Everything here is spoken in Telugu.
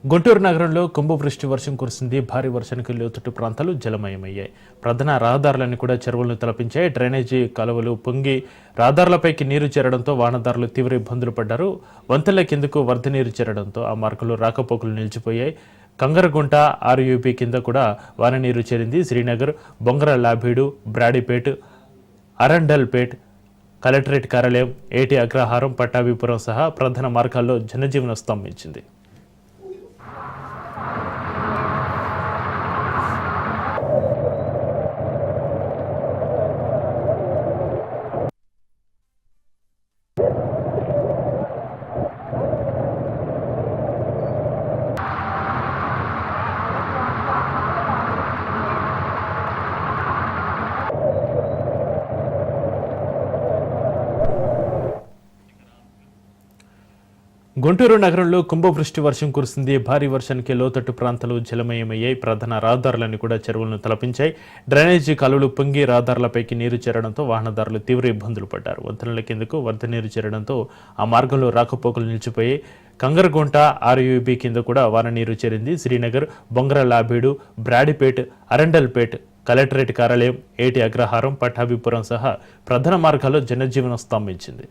గుంటూరు నగరంలో కుంభవృష్టి వర్షం కురిసింది. భారీ వర్షానికి లోతట్టు ప్రాంతాలు జలమయమయ్యాయి. ప్రధాన రహదారులన్నీ కూడా చెరువులను తలపించాయి. డ్రైనేజీ కాలువలు పొంగి రహదారులపైకి నీరు చేరడంతో వాహనదారులు తీవ్ర ఇబ్బందులు పడ్డారు. వంతెనల కిందకు వరద నీరు చేరడంతో ఆ మార్గంలో రాకపోకలు నిలిచిపోయాయి. కంగరగుంట ఆర్యూపీ కింద కూడా వాన నీరు చేరింది. శ్రీనగర్, బొంగర లాభీడు, బ్రాడీపేట్, అరండల్పేట్, కలెక్టరేట్ కార్యాలయం, ఏటీ అగ్రహారం, పట్టాభిపురం సహా ప్రధాన మార్గాల్లో జనజీవనం స్తంభించింది. గుంటూరు నగరంలో కుంభవృష్టి వర్షం కురిసింది. భారీ వర్షానికి లోతట్టు ప్రాంతాలు జలమయమయ్యాయి. ప్రధాన రహదారులన్నీ కూడా చెరువులను తలపించాయి. డ్రైనేజీ కాలువలు పొంగి రహదారులపైకి నీరు చేరడంతో వాహనదారులు తీవ్ర ఇబ్బందులు పడ్డారు. వంతెనల కిందకు వరద నీరు చేరడంతో ఆ మార్గంలో రాకపోకలు నిలిచిపోయి కంగరగుంట ఆర్యూబీ కింద కూడా వాన నీరు చేరింది. శ్రీనగర్, బొంగర లాభీడు, బ్రాడీపేట్, అరండల్పేట్, కలెక్టరేట్ కార్యాలయం, ఏటీ అగ్రహారం, పట్టాభిపురం సహా ప్రధాన మార్గాల్లో జనజీవనం స్తంభించింది.